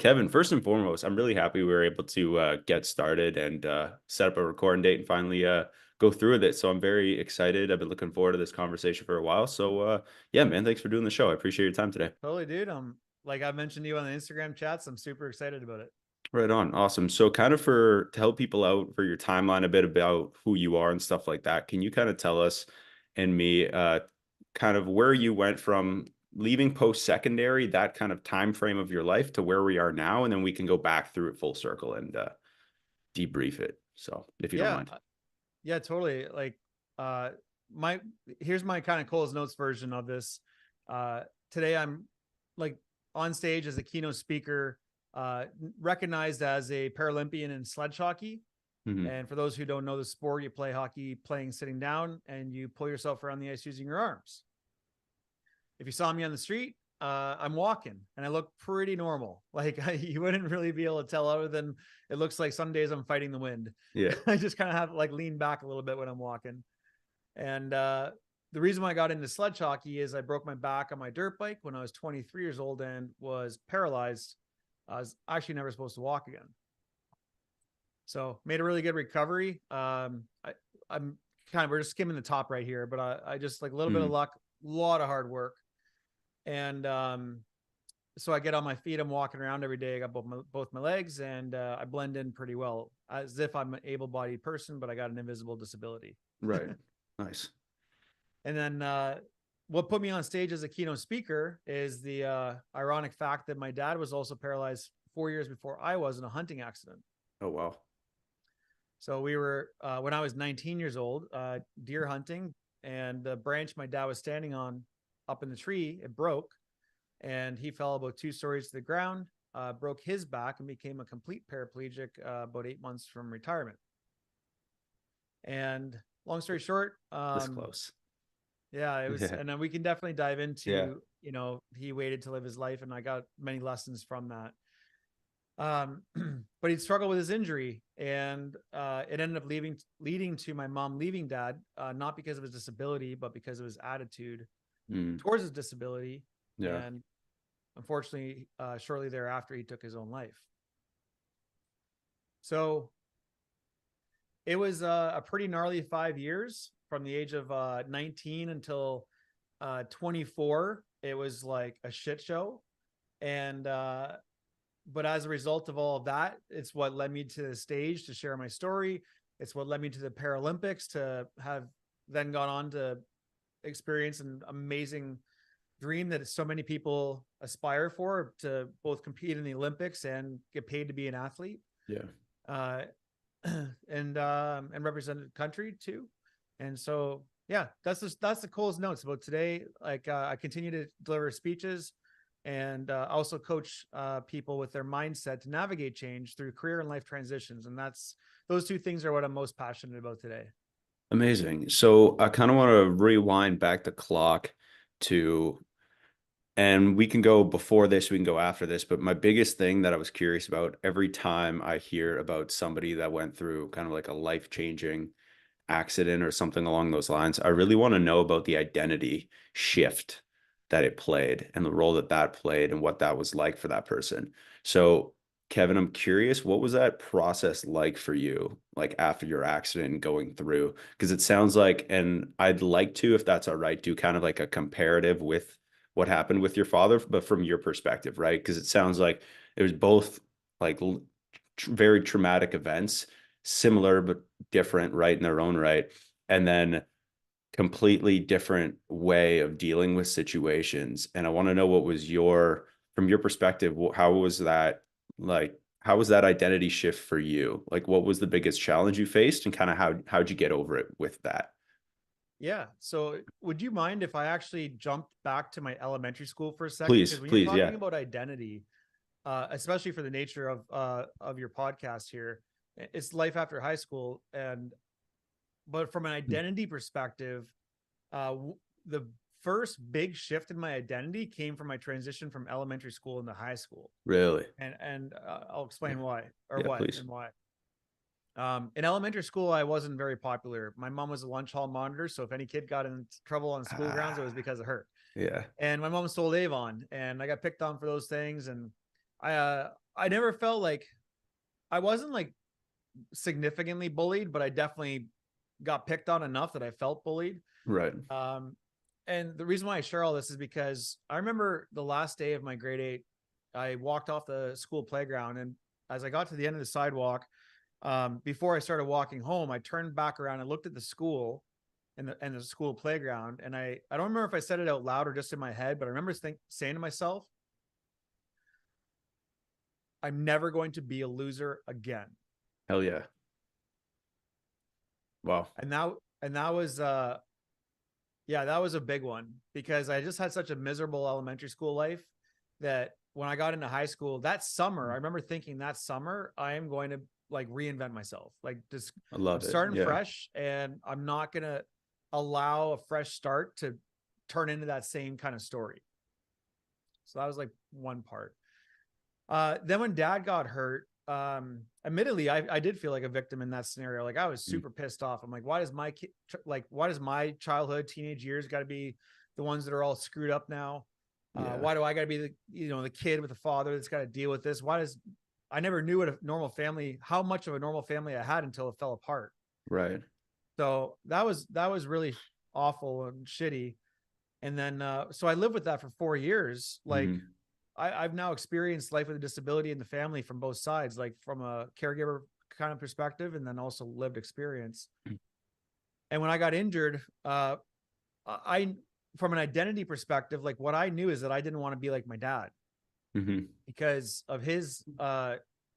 Kevin, first and foremost, I'm really happy we were able to get started and set up a recording date and finally go through with it. So I'm very excited. I've been looking forward to this conversation for a while. So yeah, man, thanks for doing the show. I appreciate your time today. Totally, dude. Like I mentioned to you on the Instagram chats, I'm super excited about it. Right on. Awesome. So kind of for to help people out for your timeline a bit about who you are and stuff like that, can you kind of tell us and me kind of where you went from leaving post-secondary, that kind of time frame of your life to where we are now, and then we can go back through it full circle and debrief it. So if you don't Yeah, mind. yeah, totally. Like, uh, my here's my kind of Cole's Notes version of this. Uh, Today I'm like on stage as a keynote speaker, recognized as a Paralympian in sledge hockey. Hmm. And for those who don't know the sport, you play hockey playing sitting down, and you pull yourself around the ice using your arms. If you saw me on the street, I'm walking and I look pretty normal. Like you wouldn't really be able to tell other than it looks like some days I'm fighting the wind. Yeah. I just kind of have like lean back a little bit when I'm walking. And the reason why I got into sledge hockey is I broke my back on my dirt bike when I was 23 years old and was paralyzed. I was actually never supposed to walk again. So made a really good recovery. I'm kind of, we're just skimming the top right here, but I just like a little bit of Mm. luck, a lot of hard work. And so I get on my feet. I'm walking around every day. I got both my legs, and I blend in pretty well, as if I'm an able-bodied person, but I got an invisible disability. Right. Nice. And then what put me on stage as a keynote speaker is the ironic fact that my dad was also paralyzed 4 years before I was in a hunting accident. Oh wow. So we were when I was 19 years old, deer hunting, and the branch my dad was standing on up in the tree, it broke, and he fell about 2 stories to the ground, broke his back, and became a complete paraplegic about 8 months from retirement. And long story short, This close. yeah, it was, Yeah. and then we can definitely dive Yeah. into, he waited to live his life, and I got many lessons from that. Um, but he'd struggled with his injury, and it ended up leading to my mom leaving dad, not because of his disability, but because of his attitude Mm. towards his disability. Yeah. And unfortunately, shortly thereafter, he took his own life. So it was a pretty gnarly 5 years from the age of 19 until 24. It was like a shit show. And, but as a result of all of that, it's what led me to the stage to share my story. It's what led me to the Paralympics, to have then gone on to experience an amazing dream that so many people aspire for, to both compete in the Olympics and get paid to be an athlete, Yeah. uh, and represent the country too. And so, yeah, that's the Cole's Notes about today. Like I continue to deliver speeches, and also coach people with their mindset to navigate change through career and life transitions. And that's those two things are what I'm most passionate about today. Amazing. So I kind of want to rewind back the clock to, and we can go before this, we can go after this, but my biggest thing that I was curious about every time I hear about somebody that went through kind of like a life-changing accident or something along those lines, I really want to know about the identity shift that it played and the role that that played and what that was like for that person. So, Kevin, I'm curious, what was that process like for you, like after your accident and going through? Because it sounds like, and I'd like to, if that's all right, do kind of like a comparative with what happened with your father, but from your perspective, right? Because it sounds like it was both like very traumatic events, similar but different, right, in their own right, and then completely different way of dealing with situations. And I want to know what was your, from your perspective, how was that, like, how was that identity shift for you? Like, what was the biggest challenge you faced, and kind of how'd you get over it with that? Yeah. So would you mind if I actually jumped back to my elementary school for a second? Please, Because when you're please, yeah. talking about identity, especially for the nature of your podcast here, it's life after high school. And but from an identity perspective, the first big shift in my identity came from my transition from elementary school into high school. Really? And I'll Yeah. explain why, or Yeah, what please. and why. In elementary school, I wasn't very popular. My mom was a lunch hall monitor, so if any kid got in trouble on school grounds, it was Ah, because of her. yeah. And my mom stole Avon, and I got picked on for those things. And I I never felt like I wasn't like significantly bullied, but I definitely got picked on enough that I felt bullied. Right. Um, and the reason why I share all this is because I remember the last day of my grade 8, I walked off the school playground, and as I got to the end of the sidewalk, before I started walking home, I turned back around and looked at the school and the school playground, and I don't remember if I said it out loud or just in my head, but I remember saying to myself, "I'm never going to be a loser again." Hell yeah. Wow. And that was yeah, that was a big one because I just had such a miserable elementary school life that when I got into high school that summer, I remember thinking that summer I am going to like reinvent myself. Like just I I'm love it. starting Yeah. fresh and I'm not going to allow a fresh start to turn into that same kind of story. So that was like one part. Then when dad got hurt, admittedly, I did feel like a victim in that scenario. Like I was Mm. super pissed off. I'm like, why does my kid, like, why does my childhood, teenage years got to be the ones that are all screwed up now? Yeah. Why do I got to be the kid with the father that's got to deal with this? Why does I never knew what a normal family, how much of a normal family I had until it fell apart. Right. So that was really awful and shitty. And then, so I lived with that for 4 years. Like Hmm. I've now experienced life with a disability in the family from both sides, like from a caregiver kind of perspective, and then also lived experience. And when I got injured, I, from an identity perspective, like what I knew is that I didn't want to be like my dad Hmm. because of his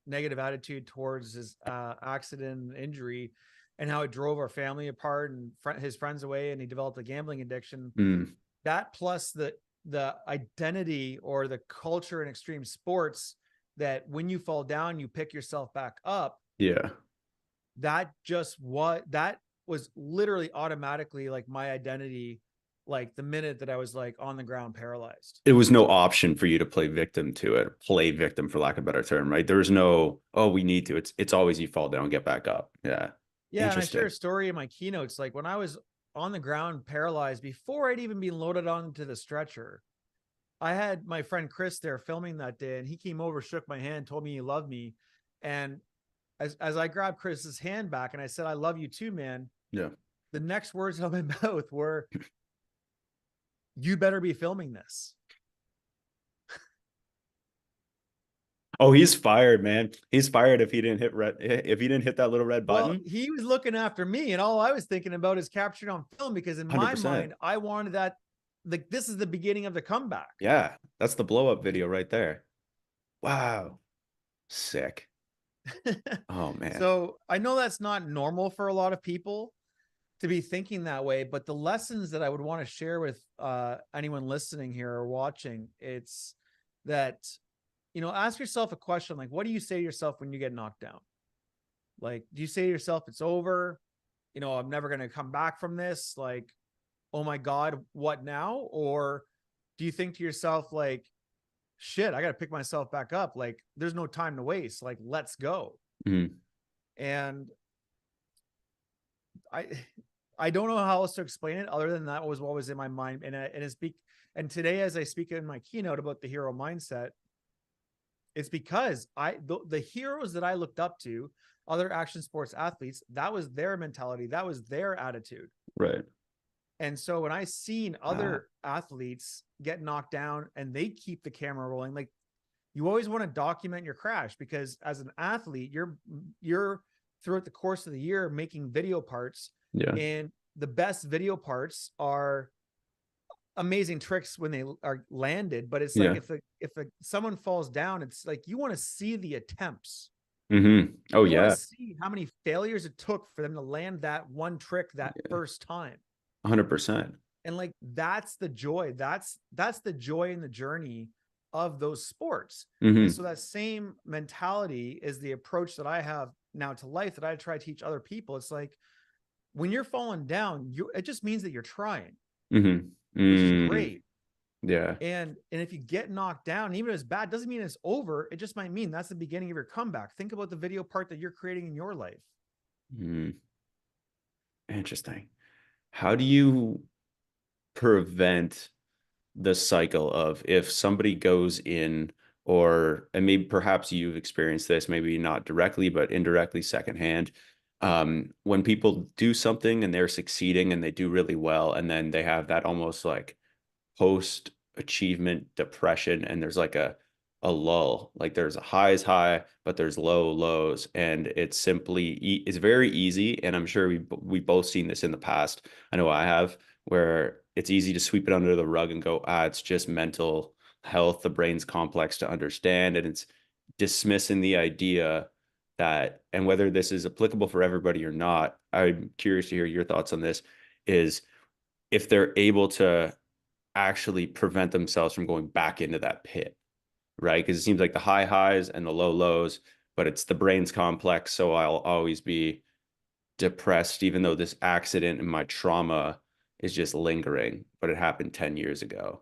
negative attitude towards his accident and injury and how it drove our family apart and his friends away. And he developed a gambling addiction. Mm. That plus the identity or the culture in extreme sports that when you fall down you pick yourself back up, Yeah. that was literally automatically like my identity, like the minute that I was like on the ground paralyzed. It was no option for you to play victim to it, play victim for lack of a better term, right? There was no, oh, we need to. It's always you fall down, get back up. Yeah. Yeah, and I share Interesting. a story in my keynotes, like when I was on the ground paralyzed before I'd even been loaded onto the stretcher. I had my friend Chris there filming that day, and he came over, shook my hand, told me he loved me. And as I grabbed Chris's hand back and I said, "I love you too, man," Yeah. the next words out of my mouth were, "You better be filming this." Oh, he's fired, man. He's fired if he didn't hit red, if he didn't hit that little red Well, button. he was looking after me, and all I was thinking about is captured on film because in my 100%. mind, I wanted that. Like this is the beginning of the comeback. Yeah. That's the blow up video right there. Wow. Sick. Oh man. So I know that's not normal for a lot of people to be thinking that way, but the lessons that I would want to share with anyone listening here or watching, it's that, ask yourself a question like, what do you say to yourself when you get knocked down? Like, do you say to yourself, it's over? I'm never going to come back from this. Like, oh my God, what now? Or do you think to yourself, like, shit, I got to pick myself back up. Like, there's no time to waste. Like, let's go. Mhm. And I, I don't know how else to explain it other than that was what was in my mind. And today, as I speak in my keynote about the hero mindset, it's because the heroes that I looked up to, other action sports athletes, that was their mentality, that was their attitude. Right. And so when I seen Ah, other athletes get knocked down and they keep the camera rolling, like you always want to document your crash because as an athlete, you're throughout the course of the year making video parts, yeah. and the best video parts are amazing tricks when they are landed, but it's like Yeah. if someone falls down, it's like you want to see the attempts. Oh You want to yeah. see how many failures it took for them to land that one trick that Yeah. first time. 100%. And like that's the joy. That's the joy in the journey of those sports. And Hmm. so that same mentality is the approach that I have now to life that I try to teach other people. It's like when you're falling down, it just means that you're trying, Hmm. which is Mm. great. Yeah. And if you get knocked down, even if it's bad, doesn't mean it's over. It just might mean that's the beginning of your comeback. Think about the video part that you're creating in your life. Mm. Interesting. How do you prevent the cycle of if somebody goes in and maybe perhaps you've experienced this, maybe not directly, but indirectly, secondhand. When people do something and they're succeeding and they do really well, and then they have that almost like post achievement depression, and there's like a lull, like there's a highs high, but there's lows, and it's very easy, and I'm sure we both seen this in the past. I know I have, where it's easy to sweep it under the rug and go, it's just mental health, the brain's complex to understand, and it's dismissing the idea that, and whether this is applicable for everybody or not, I'm curious to hear your thoughts on this, is if they're able to actually prevent themselves from going back into that pit, right? Because it seems like the high highs and the low lows, but it's the brain's complex. So I'll always be depressed, even though this accident and my trauma is just lingering, but it happened 10 years ago.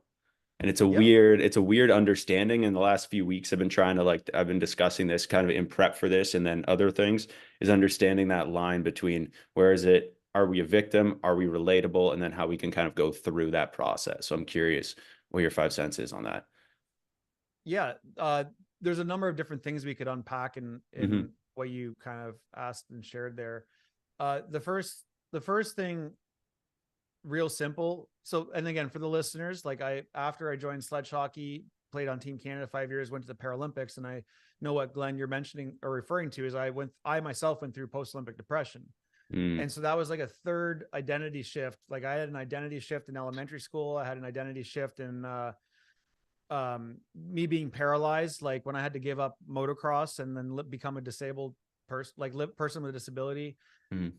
And Yep. it's a weird understanding. In the last few weeks, I've been trying to I've been discussing this kind of in prep for this, and then other things is understanding that line between where is it, are we a victim? Are we relatable? And then how we can kind of go through that process. So I'm curious what your 5 cents is on that. Yeah. There's a number of different things we could unpack in Hmm. what you kind of asked and shared there. The first thing, real simple. So, and again, for the listeners, like after I joined sledge hockey, played on Team Canada 5 years, went to the Paralympics, and I know what Glenn you're mentioning or referring to is I myself went through post Olympic depression. Mm, And so that was like a third identity shift. Like I had an identity shift in elementary school. I had an identity shift in me being paralyzed, like when I had to give up motocross and then become a disabled person, like person with a disability. mm,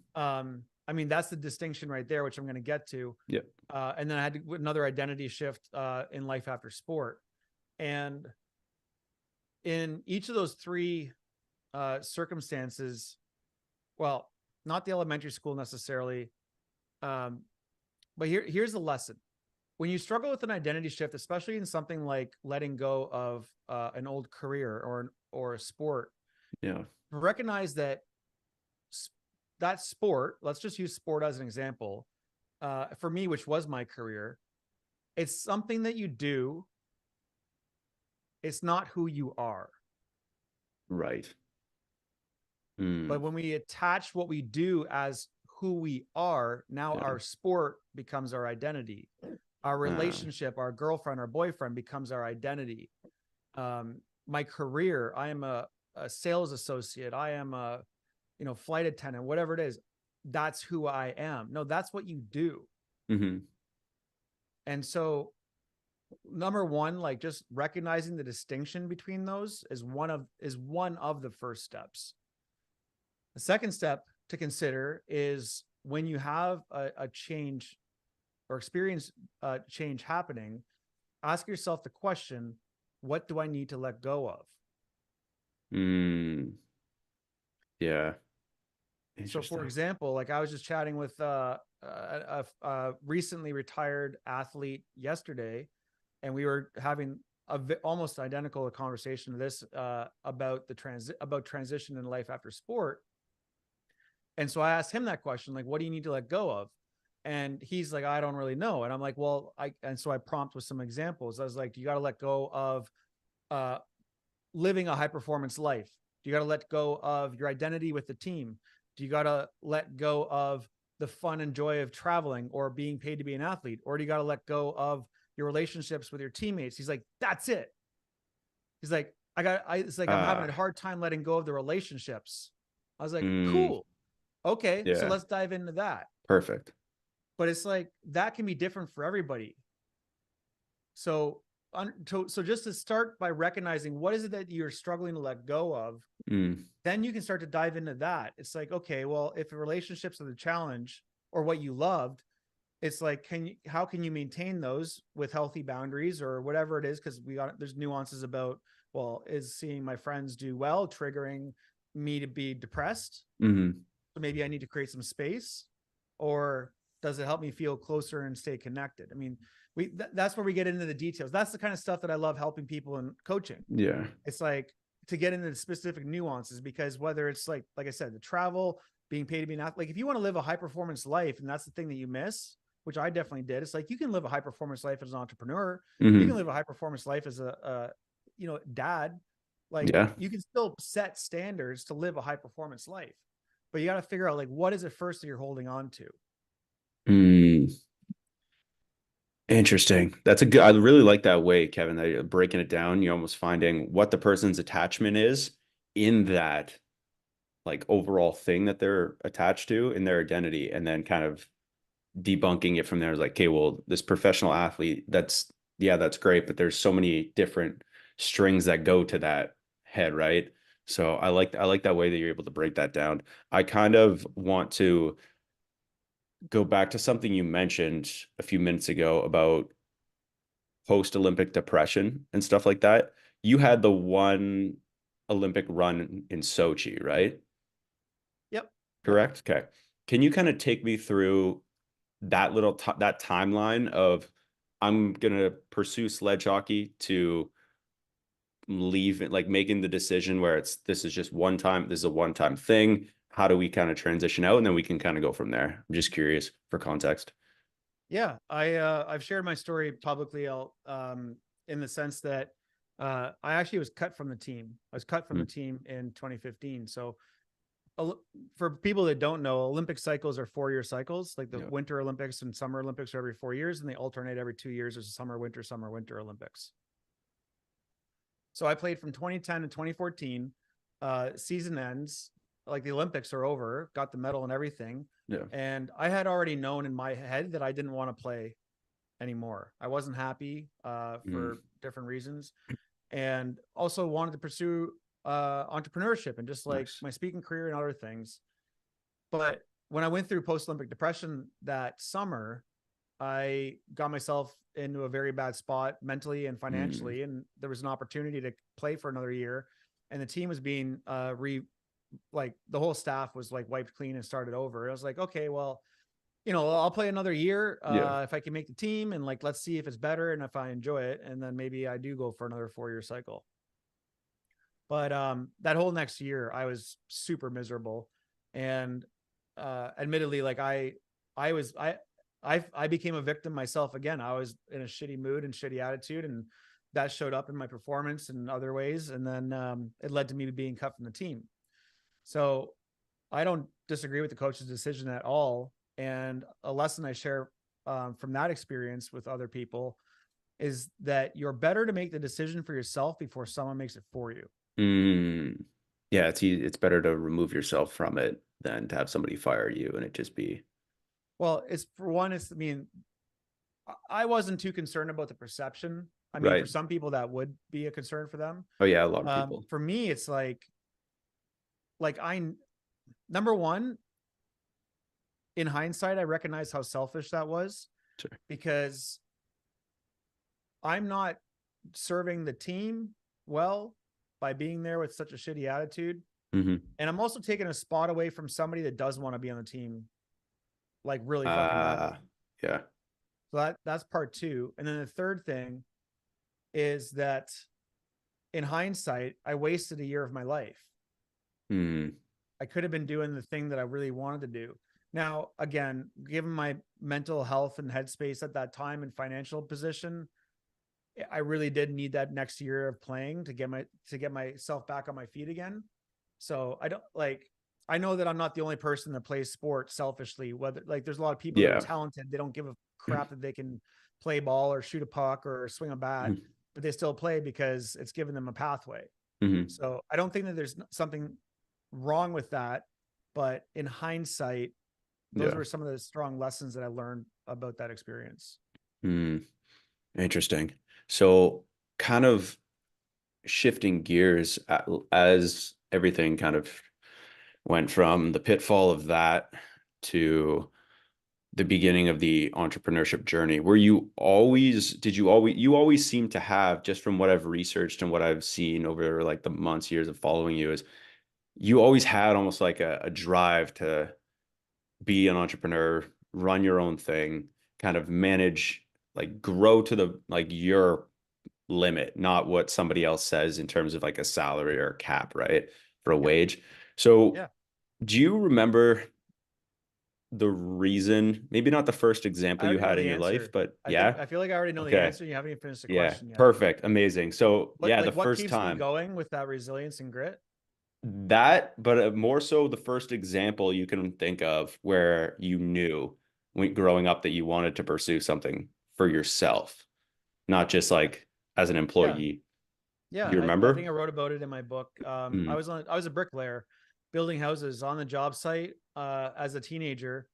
I mean, that's the distinction right there, which I'm going to get to. yeah. And then I had another identity shift in life after sport. And in each of those three circumstances, well, not the elementary school necessarily, um, but here's the lesson. When you struggle with an identity shift, especially in something like letting go of an old career or a sport, Yeah. recognize that that sport, let's just use sport as an example, for me, which was my career, it's something that you do. It's not who you are. Right. But Mm, when we attach what we do as who we are, now yeah. our sport becomes our identity. Our Uh, relationship, our girlfriend, our boyfriend becomes our identity. My career, I am a sales associate. I am a, flight attendant, whatever it is. That's who I am. No, that's what you do. mhm. And so number one, like just recognizing the distinction between those is one of the first steps. The second step to consider is when you have a change or experience change happening, ask yourself the question, what do I need to let go of? Mm, yeah. So, for Interesting. example, like I was just chatting with a recently retired athlete yesterday, and we were having almost identical conversation to this about about transition in life after sport. And so I asked him that question, like, what do you need to let go of? And he's like, I don't really know. And I'm like, well, and so I prompt with some examples. I was like, you got to let go of uh, living a high performance life. Do you got to let go of your identity with the team? Do you got to let go of the fun and joy of traveling or being paid to be an athlete? Or do you got to let go of your relationships with your teammates? He's like, that's it. He's like, it's like, I'm having a Ah, hard time letting go of the relationships. I was like, mm, cool. Okay. So yeah. let's dive into that. Perfect. But it's like, that can be different for everybody. So, so just to start by recognizing what is it that you're struggling to let go of, Mm, then you can start to dive into that. It's like, okay, well, if relationships are the challenge or what you loved, it's like, how can you maintain those with healthy boundaries or whatever it is? Because there's nuances about, well, is seeing my friends do well triggering me to be depressed? mhm. So maybe I need to create some space, or does it help me feel closer and stay connected? I mean, that's where we get into the details. That's the kind of stuff that I love helping people in coaching. Yeah. It's like to get into the specific nuances, because whether it's like I said, the travel, being paid to be not like, if you want to live a high performance life and that's the thing that you miss, which I definitely did. It's like, you can live a high performance life as an entrepreneur. You can Mhm. live a high performance life as dad, like Yeah. you can still set standards to live a high performance life, but you got to figure out like what is it first that you're holding on to. Hmm. Interesting. That's a good, I really like that way, Kevin, that you're breaking it down. You're almost finding what the person's attachment is in that like overall thing that they're attached to in their identity, and then kind of debunking it from there is like, okay, well, this professional athlete, that's yeah, that's great, but there's so many different strings that go to that head, right? So I like that way that you're able to break that down. I kind of want to go back to something you mentioned a few minutes ago about post-Olympic depression and stuff like that. You had the one Olympic run in Sochi, right? Yep. Yep. Correct? Okay. Can you kind of take me through that that timeline of I'm gonna pursue sledge hockey to leave it, like making the decision where it's this is just one time, this is a one-time thing. How do we kind of transition out? And then we can kind of go from there. I'm just curious for context. Yeah, I've shared my story publicly. In the sense that I actually was cut from the team. I was cut from the Mm, team in 2015. So for people that don't know, Olympic cycles are 4-year cycles. Like the yeah. Winter Olympics and Summer Olympics are every 4 years, and they alternate every 2 years. There's a summer, winter Olympics. So I played from 2010 to 2014. Season ends, like the Olympics are over, got the medal and everything. Yeah. And I had already known in my head that I didn't want to play anymore. I wasn't happy Mm, for different reasons, and also wanted to pursue entrepreneurship and just like nice. my speaking career and other things. But when I went through post Olympic depression that summer, I got myself into a very bad spot mentally and Mm, financially, and there was an opportunity to play for another year, and the team was being like the whole staff was like wiped clean and started over. I was like, okay, well, I'll play another year yeah. if I can make the team, and like let's see if it's better and if I enjoy it, and then maybe I do go for another 4-year cycle. But that whole next year, I was super miserable, and admittedly, like I was I became a victim myself again. I was in a shitty mood and shitty attitude, and that showed up in my performance in other ways, and then it led to me being cut from the team. So I don't disagree with the coach's decision at all. And a lesson I share from that experience with other people is that you're better to make the decision for yourself before someone makes it for you. Mm, yeah, it's better to remove yourself from it than to have somebody fire you and it just be Well, it's for one, I mean, I wasn't too concerned about the perception. I mean, for right. some people that would be a concern for them. Oh yeah, a lot of people. For me, it's like number one, in hindsight, I recognize how selfish that was Sure. because I'm not serving the team well by being there with such a shitty attitude. Hmm. And I'm also taking a spot away from somebody that does want to be on the team, like really fucking badly. Uh yeah. So that's part two. And then the third thing is that in hindsight, I wasted a year of my life. Hmm. I could have been doing the thing that I really wanted to do. Now, again, given my mental health and headspace at that time and financial position, I really did need that next year of playing to get myself back on my feet again. So I know that I'm not the only person that plays sport selfishly. Whether like there's a lot of people that are Yeah. talented, they don't give a crap that they can play ball or shoot a puck or swing a bat, but they still play because it's given them a pathway. Hmm. So I don't think that there's something wrong with that, but in hindsight, those Yeah. were some of the strong lessons that I learned about that experience. Hmm. Interesting. So kind of shifting gears as everything kind of went from the pitfall of that to the beginning of the entrepreneurship journey. Were you always, did you always seem to have, just from what I've researched and what I've seen over like the months, years of following you, is you always had almost like a drive to be an entrepreneur, run your own thing, kind of manage, like grow to the, like your limit, not what somebody else says in terms of like a salary or a cap, right? For a Yep. wage. So Yeah. do you remember the reason, maybe not the first I example you already know had in the your life, answer. but I think yeah. I feel like I already know the Okay. answer. You haven't even finished the Yeah. question yet. Perfect. Amazing. So What yeah, the like what first keeps me time going with that resilience and grit? that, but more so the first example you can think of where you knew when growing up that you wanted to pursue something for yourself, not just like as an Yeah. employee. Yeah, You I think remember? I wrote about it in my book. Mm. I was a bricklayer, building houses on the job site as a teenager,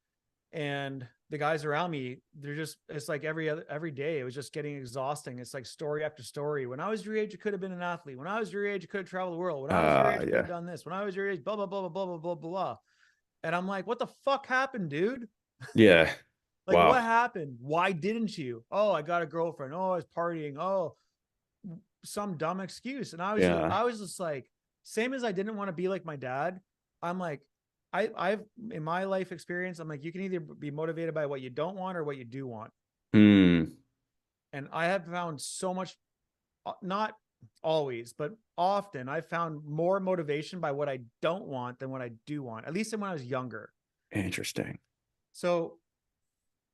and the guys around me, they're just it's like every day it was just getting exhausting. It's like story after story. When I was your age, you could have been an athlete. When I was your age, you could have traveled the world. When I was your age, you could have Yeah. done this. When I was your age, blah blah blah blah blah blah blah blah. And I'm like, what the fuck happened, dude? Yeah. Like, what Wow. happened? Why didn't you? Oh, I got a girlfriend. Oh, I was partying. Oh, some dumb excuse. And Yeah. I was just like, same as I didn't want to be like my dad. I'm like, I've in my life experience, I'm like, you can either be motivated by what you don't want or what you do want. Mm. And I have found so much, not always, but often I found more motivation by what I don't want than what I do want, at least when I was younger. Interesting. So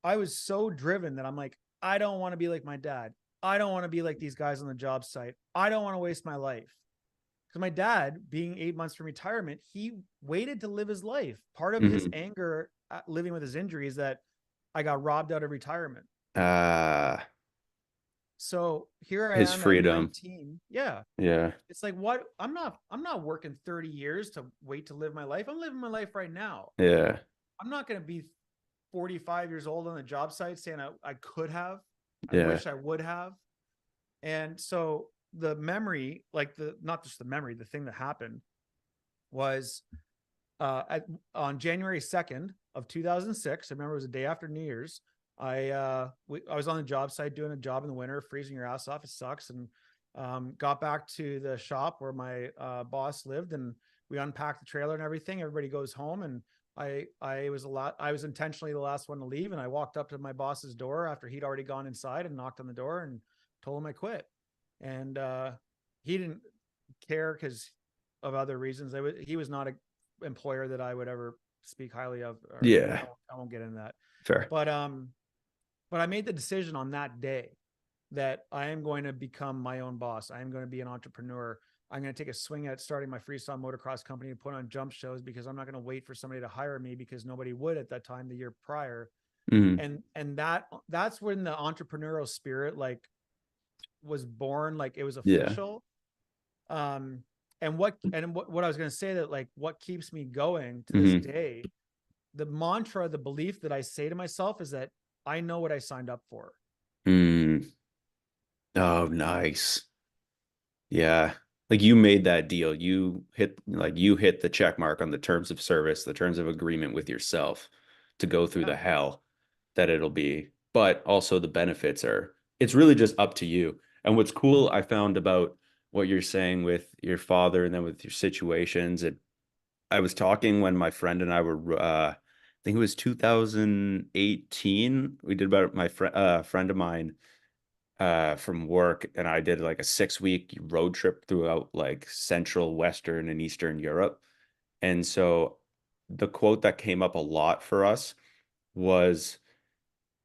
I was so driven that I'm like, I don't want to be like my dad. I don't want to be like these guys on the job site. I don't want to waste my life. Because my dad, being 8 months from retirement, he waited to live his life. Part of his Hmm. anger at living with his injury is that I got robbed out of retirement. Uh, So here I his am at freedom. 19. Yeah. Yeah. It's like what I'm not working 30 years to wait to live my life. I'm living my life right now. Yeah. I'm not going to be 45 years old on the job site saying I could have, I Yeah. wish I would have. And so the memory, like the not just the memory, the thing that happened was on January 2nd of 2006. I remember it was a day after New Year's. I was on the job site doing a job in the winter, freezing your ass off. It sucks. And got back to the shop where my boss lived, and we unpacked the trailer and everything. Everybody goes home, and I was intentionally the last one to leave, and I walked up to my boss's door after he'd already gone inside and knocked on the door and told him I quit. And he didn't care because of other reasons. He was not a employer that I would ever speak highly of, or Yeah. I won't get into that. Fair. But but I made the decision on that day that I am going to become my own boss. I am going to be an entrepreneur. I'm going to take a swing at starting my freestyle motocross company and put on jump shows, because I'm not going to wait for somebody to hire me, because nobody would at that time the year prior. Hmm. And that's when the entrepreneurial spirit like was born, like it was Yeah. official. Um what I was going to say, that like what keeps me going to this Hmm. day, the mantra, the belief that I say to myself is that I know what I signed up for. Mm. Oh, nice. Yeah. Like you made that deal. You hit the check mark on the terms of service, the terms of agreement with yourself to go through Yeah. the hell that it'll be. But also the benefits are, it's really just up to you. And what's cool I found about what you're saying with your father and then with your situations, I was talking when my friend and I were I think it was 2018. We did about my friend of mine from work, and I did like a 6 week road trip throughout like Central, Western, and Eastern Europe. And so the quote that came up a lot for us was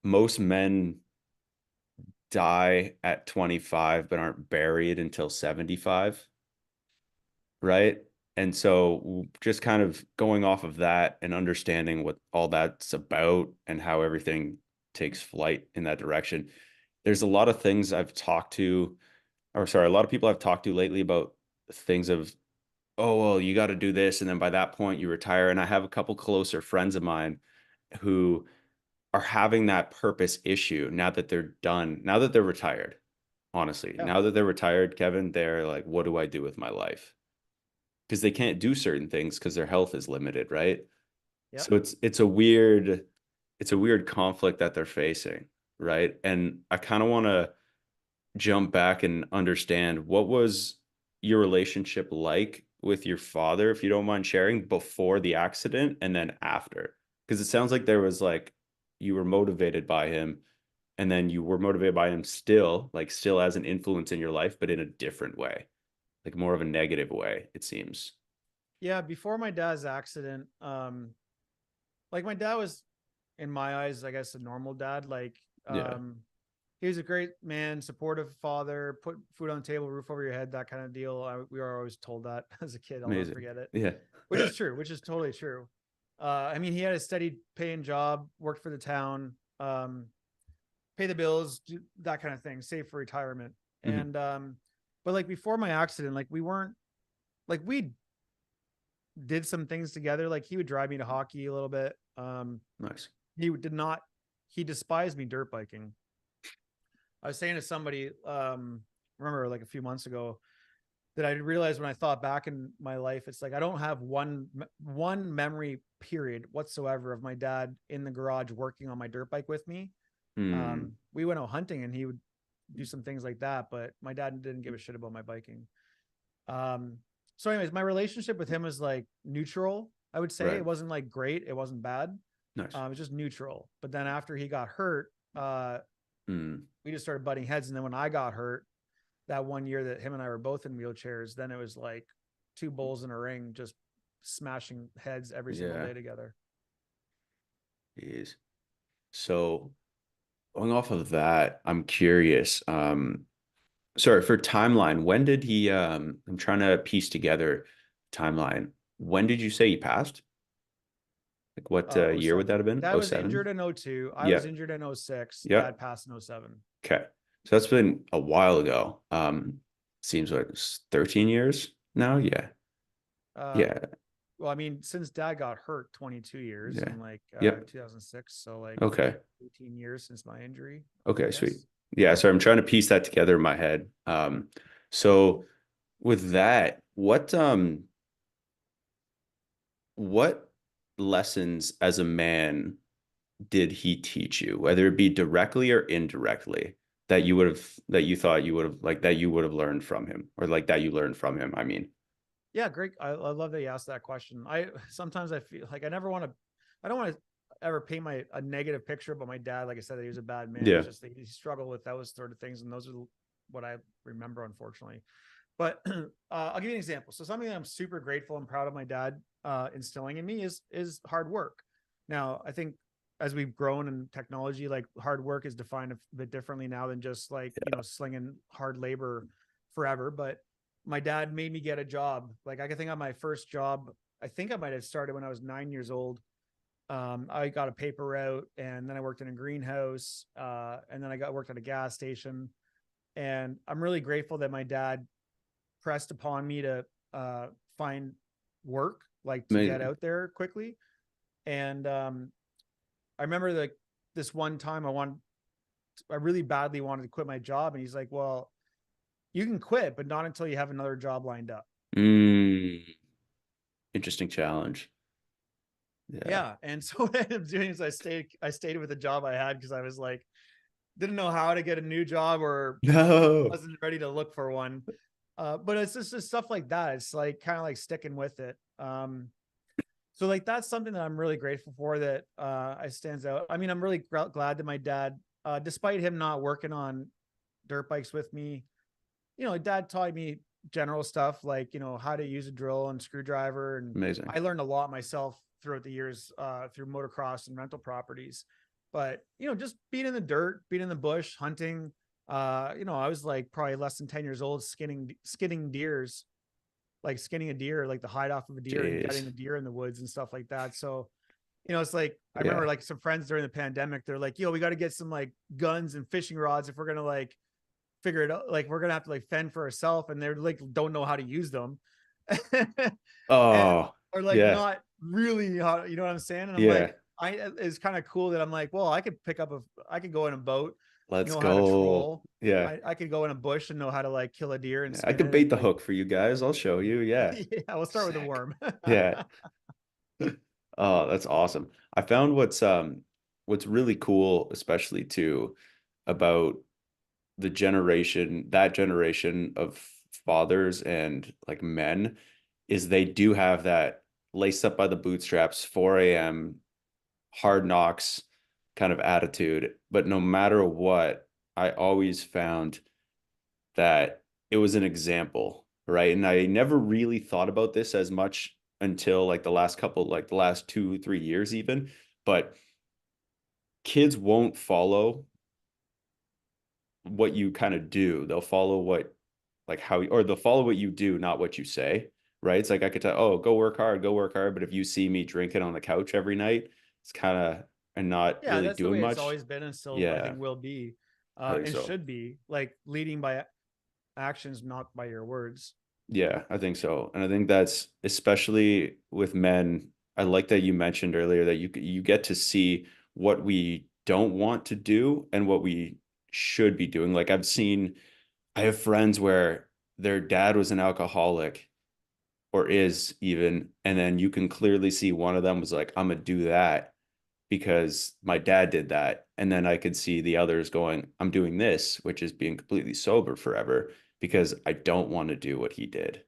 most men die at 25 but aren't buried until 75, right? And so just kind of going off of that and understanding what all that's about and how everything takes flight in that direction. There's a lot of things I've talked to, or sorry, a lot of people I've talked to lately about things of, oh, well, you got to do this. And then by that point, you retire. And I have a couple closer friends of mine who are having that purpose issue now that they're done, now that they're retired. Honestly, Yeah. now that they're retired, Kevin, they're like, what do I do with my life? Because they can't do certain things because their health is limited, right? Yep. So it's a weird conflict that they're facing, right? And I kind of want to jump back and understand what was your relationship like with your father, if you don't mind sharing, before the accident and then after. Because it sounds like there was like you were motivated by him and then you were motivated by him still, like still as an influence in your life, but in a different way, like more of a negative way, it seems. Yeah. Before my dad's accident, like my dad was, in my eyes, I guess, a normal dad. Like, Yeah. he was a great man, supportive father, put food on the table, roof over your head, that kind of deal. We were always told that as a kid. I'll never Amazing. forget it, Yeah. which is true, which is totally true. I mean, he had a steady paying job, worked for the town, pay the bills, do that kind of thing, save for retirement. Mhm. And but like before my accident, like we weren't like we did some things together. Like he would drive me to hockey a little bit. Nice. He did not. He despised me dirt biking. I was saying to somebody, remember like a few months ago, that I realized when I thought back in my life, it's like I don't have one memory period whatsoever of my dad in the garage working on my dirt bike with me. Mm. We went out hunting and he would do some things like that, but my dad didn't give a shit about my biking. Um, so, anyways, my relationship with him was like neutral. I would say Right. it wasn't like great, it wasn't bad. Nice. It was just neutral. But then after he got hurt, Mm. we just started butting heads. And then when I got hurt, that one year that him and I were both in wheelchairs, then it was like two bulls in a ring, just smashing heads every single Yeah. day together. He is. So going off of that, I'm curious. Sorry, for timeline, when did he I'm trying to piece together timeline. When did you say he passed? Like what Oh year would that 07. have been? Dad Oh was seven. injured in 02. I Yeah. was injured in 06. Yep. Dad passed in 07. Okay. So that's been a while ago. Seems like it's 13 years now. Yeah. Uh, Yeah. well, I mean, since dad got hurt 22 years Yeah. in like Yep. 2006. So like Okay. 18 years since my injury, I Okay, sweet. guess. Yeah, so I'm trying to piece that together in my head. So with that, what lessons as a man did he teach you, whether it be directly or indirectly, that you thought you would have like that you would have learned from him, or like that you learned from him, I mean. Yeah, great. I love that you asked that question. I sometimes I feel like I don't want to ever paint a negative picture about my dad. Like I said, he was a bad man. It's Yeah. just that he struggled with those sort of things. And those are what I remember, unfortunately. But I'll give you an example. So something that I'm super grateful and proud of my dad instilling in me is hard work. Now, I think as we've grown in technology, like hard work is defined a bit differently now than just like, slinging hard labor forever. But my dad made me get a job. Like I can think of my first job. I think I might have started when I was 9 years old. I got a paper route, and then I worked in a greenhouse, and then I got worked at a gas station. And I'm really grateful that my dad pressed upon me to find work, like to get Amazing. out there quickly. And I remember like this one time I really badly wanted to quit my job, and he's like, "Well, you can quit, but not until you have another job lined up." Mm, interesting challenge. Yeah. Yeah. And so what I ended up doing is I stayed with the job I had because I was like, didn't know how to get a new job or No. wasn't ready to look for one. But it's just stuff like that. It's like kind of like sticking with it. So like that's something that I'm really grateful for that I stands out. I mean, I'm really glad that my dad, despite him not working on dirt bikes with me, dad taught me general stuff like, how to use a drill and screwdriver. And Amazing. I learned a lot myself throughout the years through motocross and rental properties. But, just being in the dirt, being in the bush, hunting, I was like probably less than 10 years old, skinning deers, like skinning a deer, like the hide off of a deer and Jeez. gutting the deer in the woods and stuff like that. So, it's like I remember Yeah. like some friends during the pandemic, they're like, we got to get some like guns and fishing rods if we're gonna like figure it out. Like we're gonna have to like fend for ourselves, and they're like don't know how to use them, and Oh, or like yeah. not really how you know what I'm saying. And I'm like, Yeah. it's kind of cool that I'm like, well, I could go in a boat, Let's know how to go. troll. Yeah. I could go in a bush and know how to like kill a deer and Yeah, I skin could it and bait the like hook for you guys. I'll show you. Yeah. yeah, we'll start with a Sick. worm. Yeah. Oh, that's awesome. I found what's really cool, especially too, about that generation of fathers and like men, is they do have that laced up by the bootstraps, 4 a.m. hard knocks kind of attitude. But no matter what, I always found that it was an example, right? And I never really thought about this as much until like the last couple, like the last 2, 3 years even. But kids won't follow what you kind of do. They'll follow what, like how, or they'll follow what you do, not what you say. Right. It's like I could tell, oh, go work hard, go work hard. But if you see me drinking on the couch every night, it's kind of, and not Yeah, really that's the doing way it's much. always been and still I Yeah, think will be, I think and so. should be, like leading by actions, not by your words. Yeah, I think so. And I think that's especially with men. I like that you mentioned earlier that you get to see what we don't want to do and what we should be doing. Like I have friends where their dad was an alcoholic or is even, and then you can clearly see one of them was like, I'm gonna do that because my dad did that. And then I could see the others going, I'm doing this, which is being completely sober forever because I don't want to do what he did.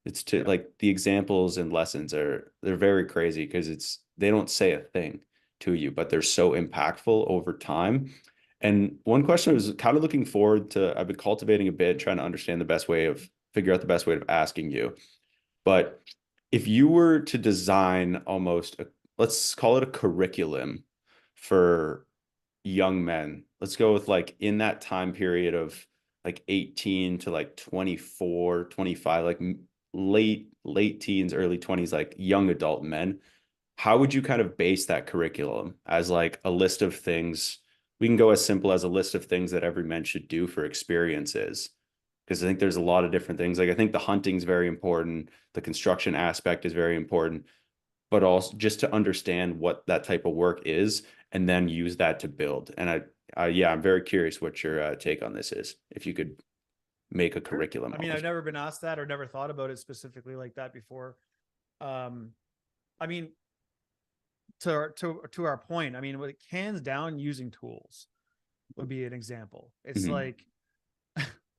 It's to Yeah. like the examples and lessons they're very crazy because they don't say a thing to you, but they're so impactful over time. And one question I was kind of looking forward to, I've been cultivating a bit, trying to understand the best way of figure out the best way of asking you. But if you were to design almost let's call it a curriculum for young men, let's go with like in that time period of like 18 to like 24, 25, like late teens, early 20s, like young adult men, how would you kind of base that curriculum as like a list of things? We can go as simple as a list of things that every man should do for experiences because I think there's a lot of different things. Like I think the hunting is very important, the construction aspect is very important, but also just to understand what that type of work is and then use that to build. And yeah, I'm very curious what your take on this is. If you could make a Sure. curriculum I mean, I've almost. never been asked that or never thought about it specifically like that before. Um, I mean, to our point, I mean, like hands down, using tools would be an example. It's Mhm. like,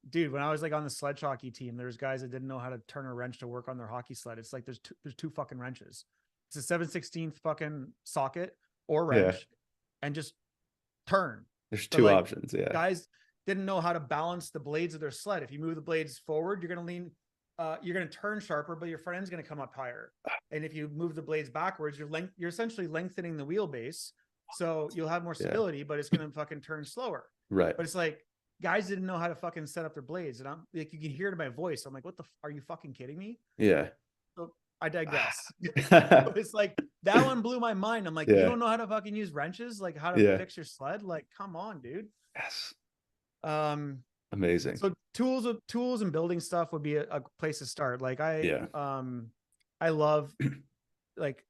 dude, when I was like on the sledge hockey team, there's guys that didn't know how to turn a wrench to work on their hockey sled. It's like there's two fucking wrenches. It's a 7/16 fucking socket or Yeah, wrench, and just turn. there's But two like options. Yeah, guys didn't know how to balance the blades of their sled. If you move the blades forward, you're gonna lean, you're gonna turn sharper, but your front end's gonna come up higher. And if you move the blades backwards, you're essentially lengthening the wheelbase, so you'll have more yeah, stability, but it's gonna fucking turn slower. right. But it's like guys didn't know how to fucking set up their blades, and I'm like, you can hear it in my voice. I'm like, what the? Are you fucking kidding me? Yeah. So I digress. It's like that one blew my mind. I'm like, you Yeah, don't know how to fucking use wrenches, like how to yeah. fix your sled? Like, come on, dude. Yes. Um, Amazing. so tools and building stuff would be a place to start. Like Yeah. I love like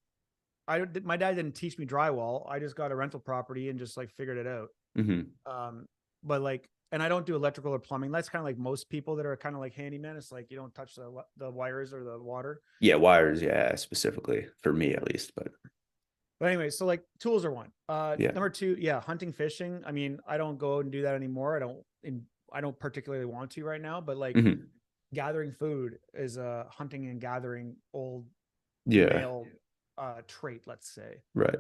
my dad didn't teach me drywall. I just got a rental property and just like figured it out. Hmm. But like, and I don't do electrical or plumbing. That's kind of like most people that are kind of like handyman. It's like you don't touch the wires or the water. Yeah, wires, yeah, specifically for me at least, but But anyway, so like tools are one. yeah. Number two, yeah, hunting, fishing. I mean, I don't go and do that anymore. I don't particularly want to right now, but like Hmm. gathering food is a hunting and gathering old Yeah, male trait, let's say. right.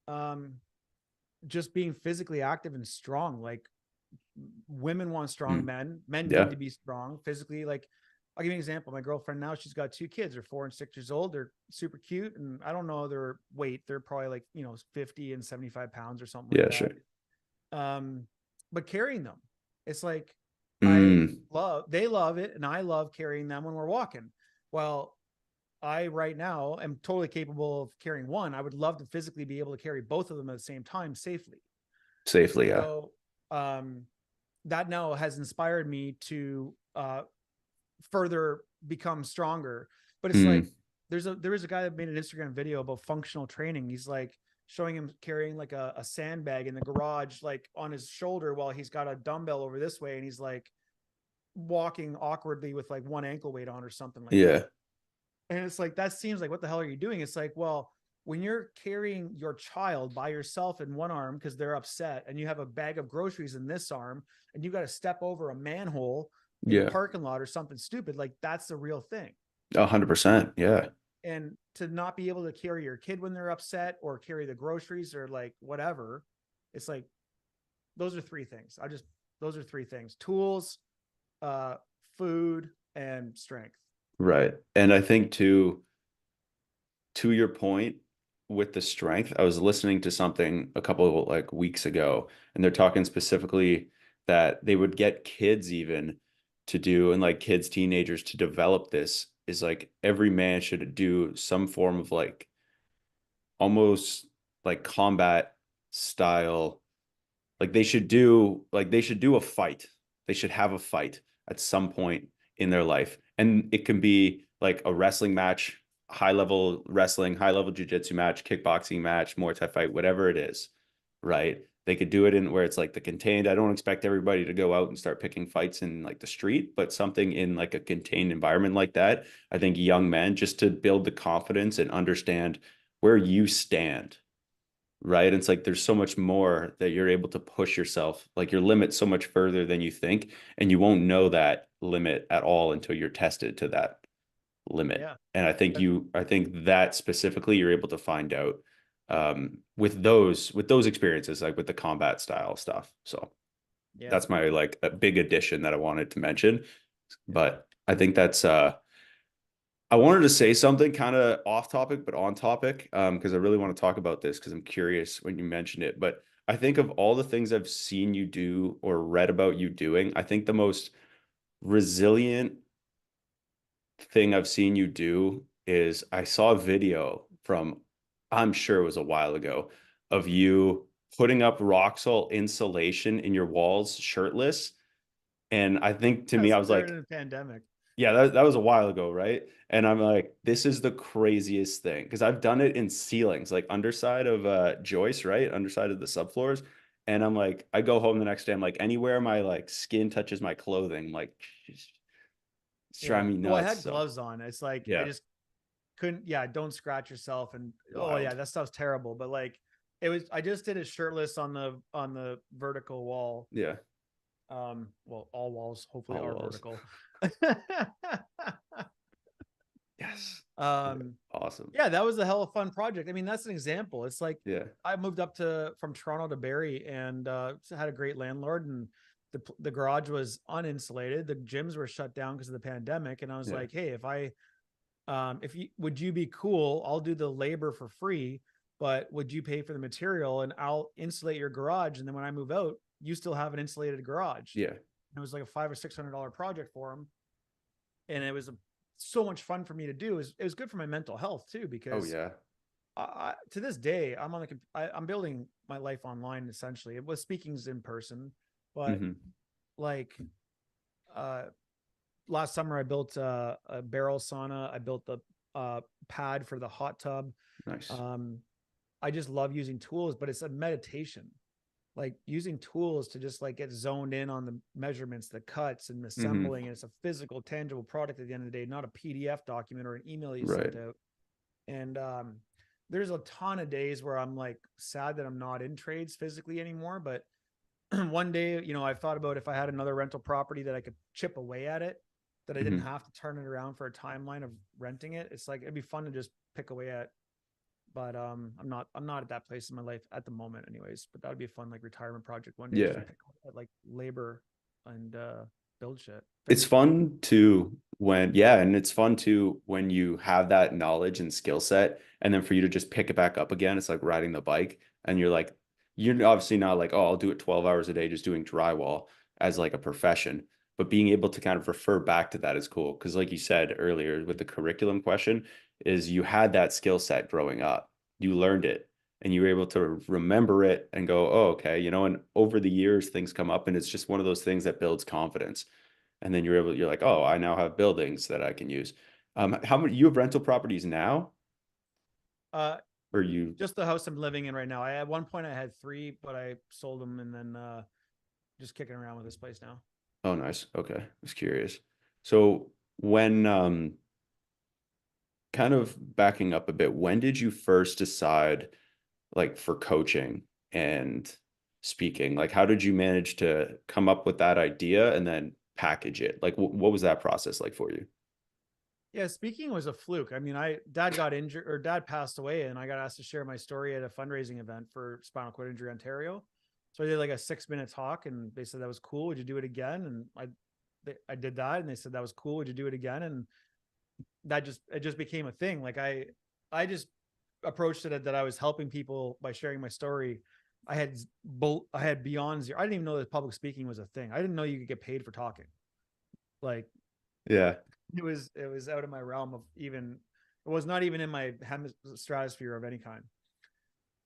Um, just being physically active and strong. Like women want strong Mm. men. Men need Yeah. to be strong physically. Like I'll give you an example. My girlfriend now, she's got two kids. They're 4 and 6 years old. They're super cute. And I don't know their weight. They're probably like, 50 and 75 pounds or something like Yeah, that. sure. But carrying them, it's like Mm. they love it. And I love carrying them when we're walking. Well, I right now am totally capable of carrying one. I would love to physically be able to carry both of them at the same time safely. Safely, yeah. So, that now has inspired me to further become stronger. But it's like Mm. there is a guy that made an Instagram video about functional training. He's like showing him carrying like a sandbag in the garage, like on his shoulder while he's got a dumbbell over this way, and he's like walking awkwardly with like one ankle weight on or something like that. Yeah. And it's like that seems like what the hell are you doing? It's like, well, when you're carrying your child by yourself in one arm because they're upset, and you have a bag of groceries in this arm, and you got to step over a manhole in the Yeah. parking lot or something stupid, like that's the real thing. 100%. Yeah. And to not be able to carry your kid when they're upset or carry the groceries or like whatever, it's like those are three things. Those are three things: tools, uh, food, and strength. Right. And I think too, to your point with the strength, I was listening to something a couple of like weeks ago, and they're talking specifically that they would get kids even to do, and like kids, teenagers to develop this is like every man should do some form of like almost like combat style, like they should do a fight. They should have a fight at some point in their life. And it can be like a wrestling match, high level wrestling, high level jiu-jitsu match, kickboxing match, Muay Thai fight, whatever it is, right? They could do it in where it's like the contained. I don't expect everybody to go out and start picking fights in like the street, but something in like a contained environment like that. I think young men just to build the confidence and understand where you stand, right? And it's like there's so much more that you're able to push yourself, like your limit so much further than you think, and you won't know that limit at all until you're tested to that limit. Yeah. And That- I think that specifically you're able to find out with those experiences, like with the combat style stuff. So yeah. that's my like a big addition that I wanted to mention. Yeah. But I think that's I wanted to say something kind of off topic, but on topic, because I really want to talk about this because I'm curious when you mentioned it. But I think of all the things I've seen you do or read about you doing, I think the most resilient thing I've seen you do is I saw a video from, I'm sure it was a while ago, of you putting up rock salt insulation in your walls shirtless. And I think to me, I was During like, the pandemic. yeah, that was a while ago, right? And I'm like, this is the craziest thing because I've done it in ceilings, like underside of joists, right? Underside of the subfloors. And I'm like, I go home the next day, I'm like, anywhere my like skin touches my clothing, like it's Yeah. driving me Well, I nuts. had So gloves on. It's like I yeah. just couldn't, yeah, don't scratch yourself. And oh yeah, Wild. that stuff's terrible. But like it was, I just did it shirtless on the vertical wall. Yeah. Well, all walls hopefully All are walls. vertical. Yes. Yeah. um Awesome. yeah, that was a hell of a fun project. I mean, that's an example. It's like Yeah. I moved up to from Toronto to Barrie and had a great landlord, and the garage was uninsulated. The gyms were shut down because of the pandemic, and I was Yeah. like, hey, if you would you be cool, I'll do the labor for free, but would you pay for the material and I'll insulate your garage, and then when I move out you still have an insulated garage. Yeah. And it was like a $500 or $600 project for him, and it was so much fun for me to do. It was good for my mental health too, Oh because yeah. to this day I'm on I'm building my life online essentially. It was speaking's in person, but Hmm. like uh last summer I built a barrel sauna. I built the pad for the hot tub. Nice. um I just love using tools, but it's a meditation, like using tools to just like get zoned in on the measurements, the cuts and Hmm. assembling. And it's a physical tangible product at the end of the day, not a PDF document or an email you Right. sent out. And there's a ton of days where I'm like sad that I'm not in trades physically anymore. But one day, I've thought about if I had another rental property that I could chip away at it, that I didn't Hmm. have to turn it around for a timeline of renting it. It's like it'd be fun to just pick away at. But I'm not at that place in my life at the moment, anyways. But that would be a fun like retirement project one day, Yeah. just pick at like labor and build shit, It's fix shit. fun to when, yeah, and it's fun to when you have that knowledge and skill set, and then for you to just pick it back up again. It's like riding the bike, and you're like, you're obviously not like, oh, I'll do it 12 hours a day just doing drywall as like a profession, but being able to kind of refer back to that is cool. Because, like you said earlier with the curriculum question, is you had that skill set growing up, you learned it, and you were able to remember it and go, oh, okay, and over the years, things come up, and it's just one of those things that builds confidence, and then you're like, oh, I now have buildings that I can use. How many you have rental properties now, Uh, or you? just the house I'm living in right now. At one point I had three, but I sold them, and then just kicking around with this place now. Oh, nice. Okay, I was curious. So when kind of backing up a bit, when did you first decide like for coaching and speaking? Like, how did you manage to come up with that idea and then package it? Like, what was that process like for you? Yeah, speaking was a fluke. I mean, dad got injured, or dad passed away, and I got asked to share my story at a fundraising event for Spinal Cord Injury Ontario. So I did like a 6 minute talk, and they said that was cool. Would you do it again? And I did that, and they said that was cool. Would you do it again? And it just became a thing. Like I just approached it that I was helping people by sharing my story. I had beyond zero. I didn't even know that public speaking was a thing. I didn't know you could get paid for talking. Like Yeah. it was out of my realm of even. It was not even in my stratosphere of any kind.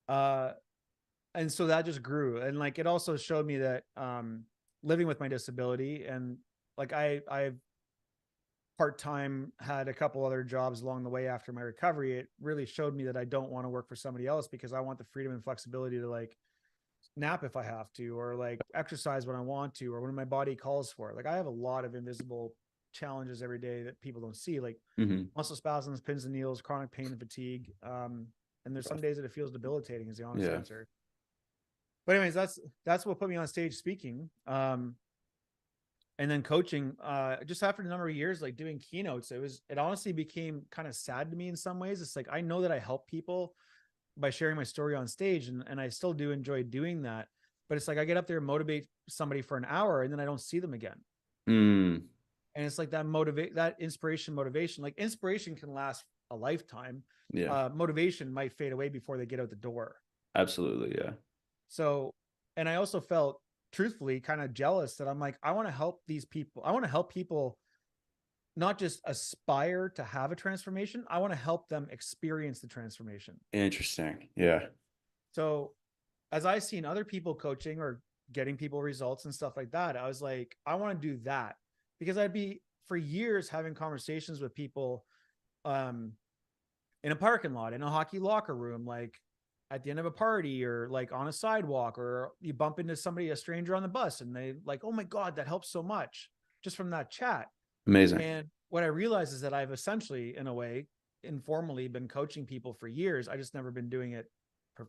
Uh, and so that just grew, and like it also showed me that living with my disability, and like I've part-time had a couple other jobs along the way after my recovery. It really showed me that I don't want to work for somebody else, because I want the freedom and flexibility to like nap if I have to, or like exercise when I want to, or when my body calls for it. Like I have a lot of invisible challenges every day that people don't see, like Hmm. muscle spasms, pins and needles, chronic pain and fatigue. And there's some days that it feels debilitating, is the honest Yeah. answer. But anyways, that's what put me on stage speaking. And then coaching, just after a number of years, like doing keynotes, it honestly became kind of sad to me in some ways. It's like, I know that I help people by sharing my story on stage, and I still do enjoy doing that. But it's like, I get up there and motivate somebody for an hour, and then I don't see them again. Mm. And it's like that inspiration, motivation, like inspiration can last a lifetime. Yeah. Motivation might fade away before they get out the door. Absolutely. Yeah. So, and I also felt truthfully kind of jealous that I'm like, I want to help these people. I want to help people not just aspire to have a transformation. I want to help them experience the transformation. Interesting. Yeah. So, as I seen other people coaching or getting people results and stuff like that, I was like, I want to do that, because I'd be for years having conversations with people um, in a parking lot, in a hockey locker room, like at the end of a party, or like on a sidewalk, or you bump into somebody, a stranger on the bus, and they like, oh my God, that helps so much just from that chat. Amazing. And what I realized is that I've essentially, in a way, informally been coaching people for years. I just never been doing it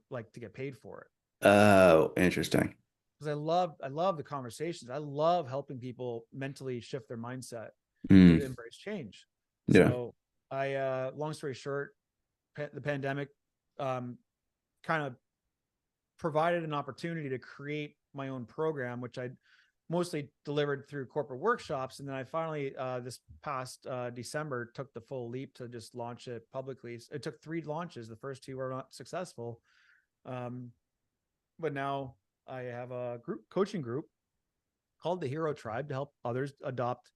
like to get paid for it. Oh, interesting. Because I love the conversations. I love helping people mentally shift their mindset to Mm. embrace change. Yeah. So long story short, the pandemic kind of provided an opportunity to create my own program, which I mostly delivered through corporate workshops. And then I finally, this past December, took the full leap to just launch it publicly. It took 3 launches. The first 2 were not successful. Um, but now I have a coaching group called the Hero Tribe to help others adopt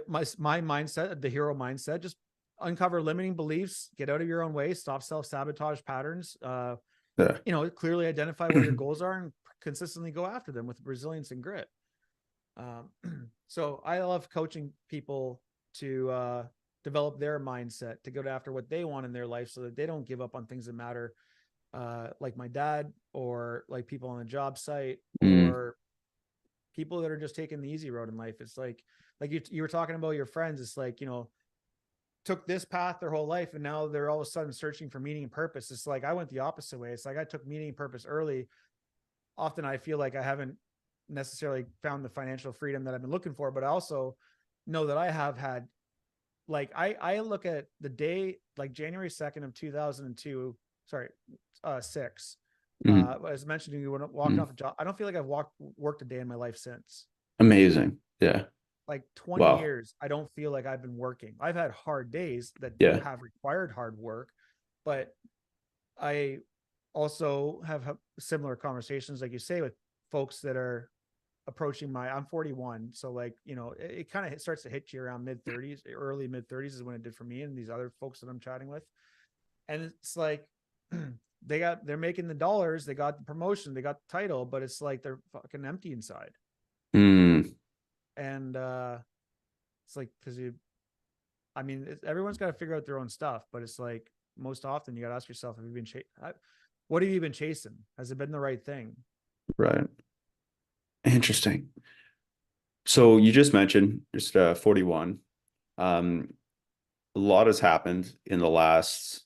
my mindset, the hero mindset. Just uncover limiting beliefs, get out of your own way, stop self-sabotage patterns, Yeah. clearly identify what your goals are, and consistently go after them with resilience and grit. So I love coaching people to develop their mindset, to go after what they want in their life, so that they don't give up on things that matter, like my dad, or like people on the job site, Mm. or people that are just taking the easy road in life. It's like you were talking about your friends. It's like, took this path their whole life, and now they're all of a sudden searching for meaning and purpose. It's like I went the opposite way. It's like I took meaning and purpose early. Often I feel like I haven't necessarily found the financial freedom that I've been looking for, but I also know that I have had, like, I look at the day, like January 2nd of 2002, sorry, 6. Mm. As mentioned to you, when walking Mm. off the job, I don't feel like I've worked a day in my life since. Amazing. Yeah. Like 20 Wow. years, I don't feel like I've been working. I've had hard days that Yeah. have required hard work, but I also have similar conversations, like you say, with folks that are approaching I'm 41. So like, it kind of starts to hit you around mid 30s, early mid 30s is when it did for me and these other folks that I'm chatting with. And it's like, they're making the dollars, they got the promotion, they got the title, but it's like they're fucking empty inside. Mm. And it's like, because everyone's got to figure out their own stuff, but it's like, most often you got to ask yourself, what have you been chasing? Has it been the right thing? Right. Interesting. So you just mentioned just 41. Um, a lot has happened in the last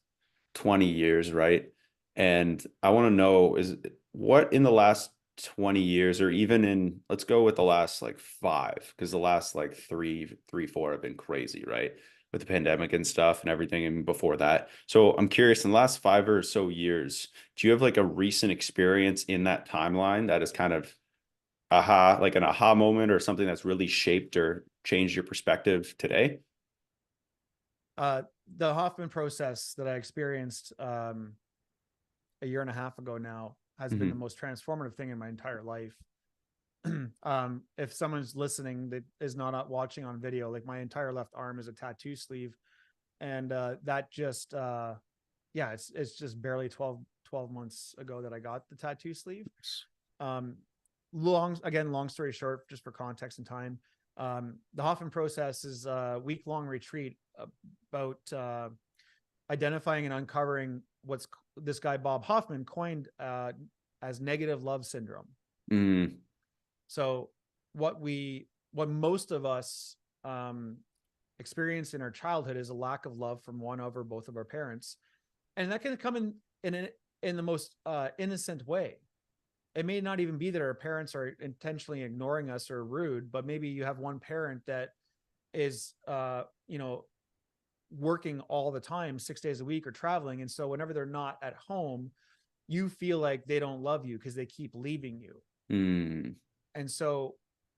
20 years, right? And I want to know is what in the last 20 years, or even in, let's go with the last like 5, because the last like 4 have been crazy, right? With the pandemic and stuff and everything, and before that. So I'm curious, in the last 5 or so years, do you have like a recent experience in that timeline that is kind of like an aha moment, or something that's really shaped or changed your perspective today? Uh, the Hoffman process that I experienced a year and a half ago now has been the Hmm. most transformative thing in my entire life. If someone's listening that is not watching on video, like my entire left arm is a tattoo sleeve, and that just yeah, it's just barely 12 months ago that I got the tattoo sleeve. Um, long story short, just for context and time, the Hoffman process is a week-long retreat about identifying and uncovering what's this guy Bob Hoffman coined as negative love syndrome. Mm. So what most of us experience in our childhood is a lack of love from one of or both of our parents, and that can come in the most innocent way. It may not even be that our parents are intentionally ignoring us or rude, but maybe you have one parent that is working all the time, 6 days a week, or traveling, and so whenever they're not at home, you feel like they don't love you because they keep leaving you. Mm. And so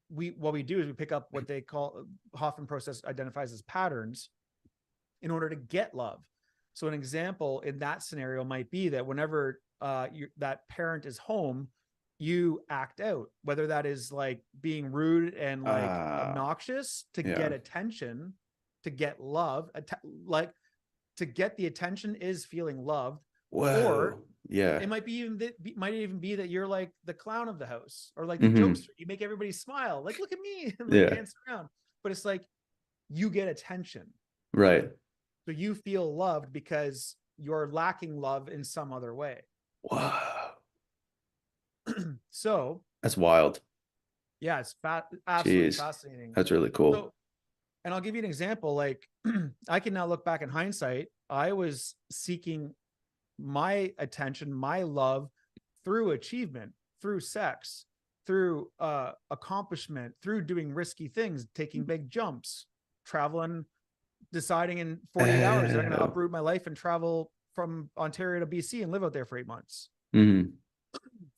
what we do is we pick up what they call Hoffman process identifies as patterns in order to get love. So an example in that scenario might be that whenever that parent is home, you act out, whether that is like being rude and like Ah, obnoxious to get yeah. attention, to get love, like to get the attention is feeling loved, or Whoa. Yeah. it might even be that you're like the clown of the house or like the Hmm. jokester. You make everybody smile, like look at me, and like Yeah. dance around. But it's like you get attention, Right. so you feel loved because you're lacking love in some other way. Wow. So That's wild. yeah, it's absolutely Jeez. fascinating. That's really cool. So, and I'll give you an example. Like I can now look back in hindsight. I was seeking my attention, my love through achievement, through sex, through accomplishment, through doing risky things, taking big jumps, traveling, deciding in 48 hours that I'm going to Oh. uproot my life and travel from Ontario to BC and live out there for 8 months. Hmm.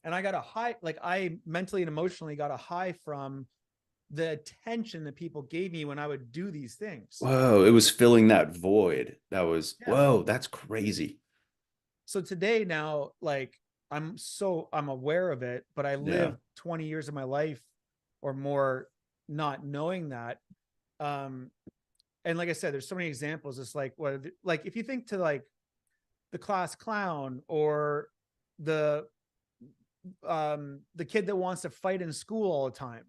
And I got a high, like I mentally and emotionally got a high from the attention that people gave me when I would do these things. Whoa. It was filling that void. That was, Yeah. whoa, that's crazy. So today now, like I'm aware of it, but I Yeah. lived 20 years of my life or more not knowing that. Um, and like I said, there's so many examples. It's like if you think to like the class clown or the the kid that wants to fight in school all the time.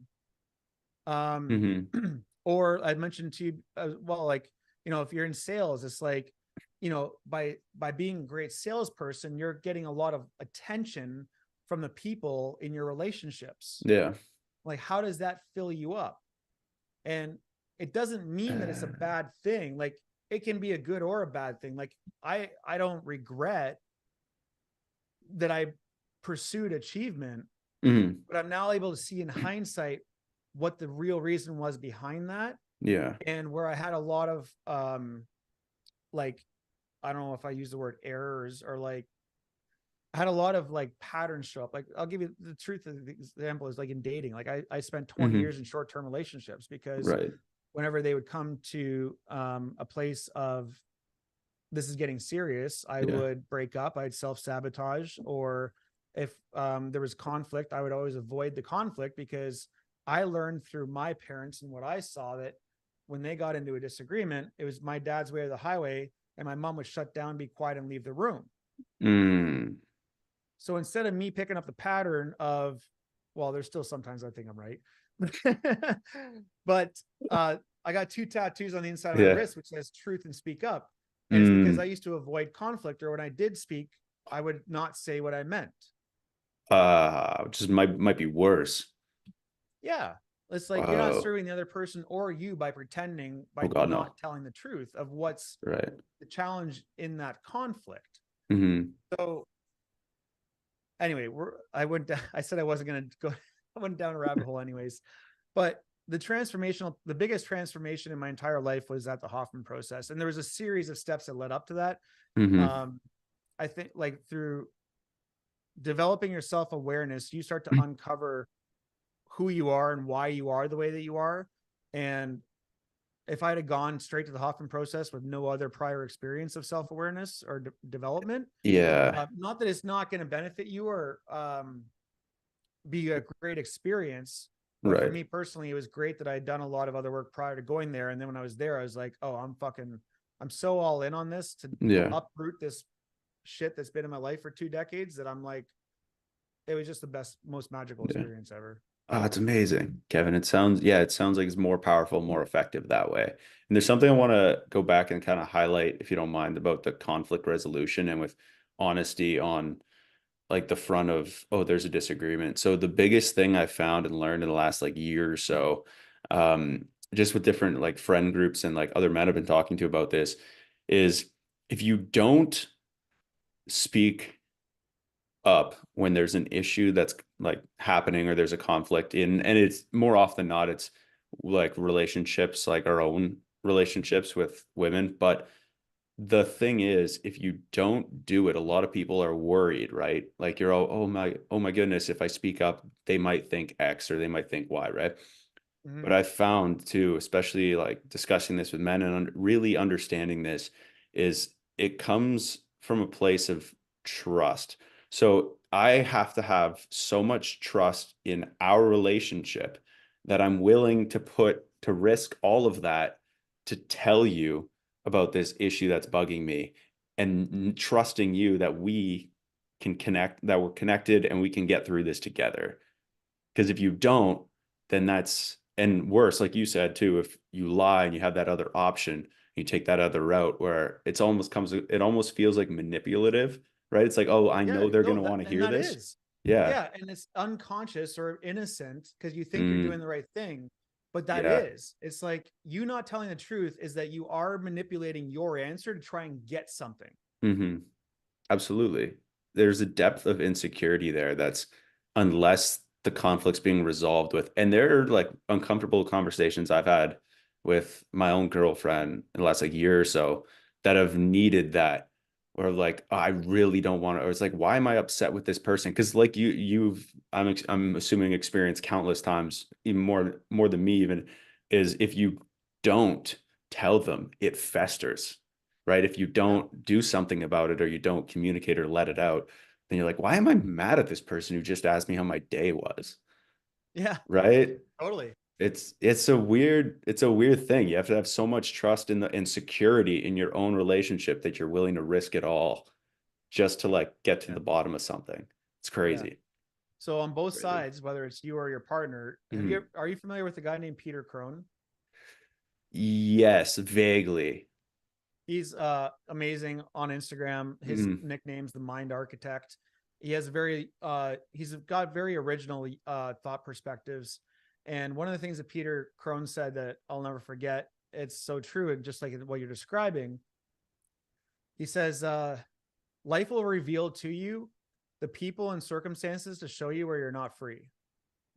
Um, Hmm. or I mentioned to you as well, like, if you're in sales, it's like, by being a great salesperson, you're getting a lot of attention from the people in your relationships. Yeah. Like, how does that fill you up? And it doesn't mean that it's a Uh, bad thing. Like, it can be a good or a bad thing. Like, I don't regret that I pursued achievement, mhm. but I'm now able to see in hindsight what the real reason was behind that, Yeah. and where I had a lot of like, I don't know if I use the word errors, or like I had a lot of like patterns show up. Like I'll give you the truth of the example is like in dating. Like I spent 20 Hmm. years in short-term relationships because Right. whenever they would come to a place of this is getting serious, I Yeah. would break up, I'd self-sabotage, or if there was conflict, I would always avoid the conflict because I learned through my parents and what I saw that when they got into a disagreement, it was my dad's way or the highway, and my mom would shut down, be quiet, and leave the room. Mm. So instead of me picking up the pattern of, well, there's still sometimes I think I'm right, but I got two tattoos on the inside of my Yeah. wrist which says truth and speak up, and it's because I Mm. used to avoid conflict, or when I did speak, I would not say what I meant. Which is might be worse. Yeah, it's like you're not Whoa. serving the other person or you by pretending, Oh by God, no. not telling the truth of what's Right. the challenge in that conflict. Hmm. So anyway, I said I wasn't going to go, I went down a rabbit hole anyways, but the biggest transformation in my entire life was at the Hoffman process. And there was a series of steps that led up to that. Hmm. Um, I think like through developing your self-awareness, you start to uncover who you are and why you are the way that you are. And if I had gone straight to the Hoffman process with no other prior experience of self awareness or development, Yeah. not that it's not going to benefit you or be a great experience. But for Right. me personally, it was great that I had done a lot of other work prior to going there. And then when I was there, I was like, oh, I'm so all in on this to Yeah. uproot this shit that's been in my life for 2 decades that I'm like, it was just the best, most magical Yeah. experience ever. Oh, it's amazing, Kevin. It sounds like it's more powerful, more effective that way. And there's something I want to go back and kind of highlight, if you don't mind, about the conflict resolution and with honesty on like the front of, oh, there's a disagreement. So the biggest thing I found and learned in the last like year or so, just with different like friend groups and like other men I've been talking to about this, is if you don't speak up when there's an issue that's like happening or there's a conflict in, and it's more often than not, it's like relationships, like our own relationships with women. But the thing is, if you don't do it, a lot of people are worried, right? Like you're all, oh my goodness, if I speak up, they might think X or they might think Y, right? Mm-hmm. But I found too, especially like discussing this with men and really understanding this, is it comes from a place of trust. So I have to have so much trust in our relationship that I'm willing to risk all of that to tell you about this issue that's bugging me, and trusting you that we can connect, that we're connected and we can get through this together. Because if you don't, then that's, and worse, like you said too, if you lie and you have that other option, you take that other route where it almost feels like manipulative, right? It's like, oh, I Yeah, know they're going no, to want to and hear that this. is. Yeah. Yeah, and it's unconscious or innocent because you think you're doing Mm, the right thing, but that yeah. is. It's like you not telling the truth is that you are manipulating your answer to try and get something. Hmm. Absolutely. There's a depth of insecurity there that's, unless the conflict's being resolved with, and there are like uncomfortable conversations I've had with my own girlfriend in the last like year or so that have needed that, or like, oh, I really don't want to, or it's like, why am I upset with this person? Because like I'm assuming experienced countless times, even more than me even, is if you don't tell them, it festers, right? If you Yeah. don't do something about it or you don't communicate or let it out, then you're like, why am I mad at this person who just asked me how my day was? Yeah, Right? totally. It's a weird thing. You have to have so much trust in the and security in your own relationship that you're willing to risk it all just to like get to Yeah. the bottom of something. It's Yeah. crazy. So on both Crazy. sides, whether it's you or your partner, Mhm. are you familiar with a guy named Peter Crone? Yes, vaguely. He's amazing on Instagram. His Mhm. nickname's the Mind Architect. He has he's got very original thought perspectives. And one of the things that Peter Crone said that I'll never forget, it's so true, and just like what you're describing, he says, life will reveal to you the people and circumstances to show you where you're not free.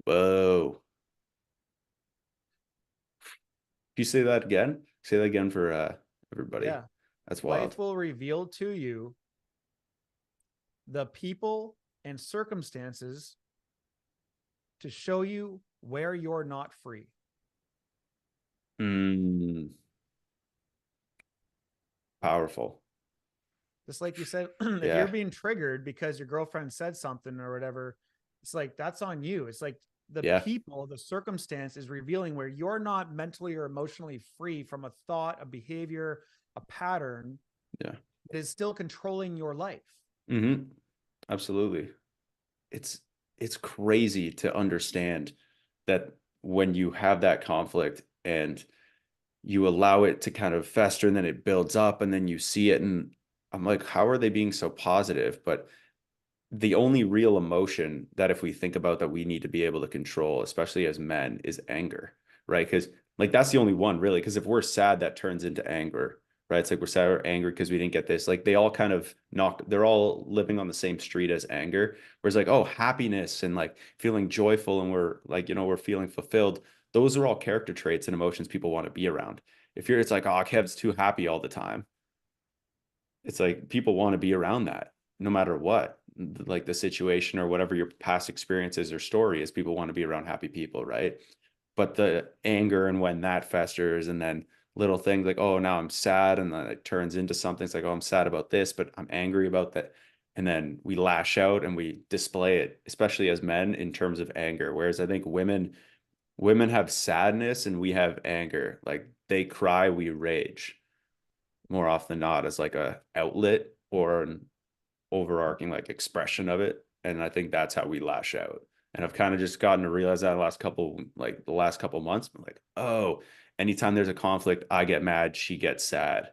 Whoa. Can you say that again? Say that again for everybody. Yeah. That's Life wild. will reveal to you the people and circumstances to show you where you're not free. Mm, powerful. Just like you said, if you're Yeah. being triggered because your girlfriend said something or whatever, it's like that's on you. It's like the Yeah. people, the circumstance is revealing where you're not mentally or emotionally free from a thought, a behavior, a pattern Yeah. that is still controlling your life. Hmm. Absolutely. It's it's crazy to understand that when you have that conflict and you allow it to kind of fester and then it builds up and then you see it, and I'm like, how are they being so positive? But the only real emotion that, if we think about, that we need to be able to control, especially as men, is anger, right? Because like that's the only one really. Because if we're sad, that turns into anger, right? It's like we're sad or angry because we didn't get this. Like they all kind of they're all living on the same street as anger. Whereas like, oh, happiness and like feeling joyful and we're like, we're feeling fulfilled. Those are all character traits and emotions people want to be around. If you're, it's like, oh, Kev's too happy all the time. It's like people want to be around that no matter what, like the situation or whatever your past experiences or story is. People want to be around happy people, right? But the anger and when that festers and then little things like, oh, now I'm sad, and then it turns into something. It's like, oh, I'm sad about this, but I'm angry about that. And then we lash out and we display it, especially as men, in terms of anger. Whereas I think women have sadness and we have anger. Like they cry, we rage more often than not as like a outlet or an overarching like expression of it. And I think that's how we lash out. And I've kind of just gotten to realize that the last couple months, I'm like, oh, anytime there's a conflict, I get mad, she gets sad.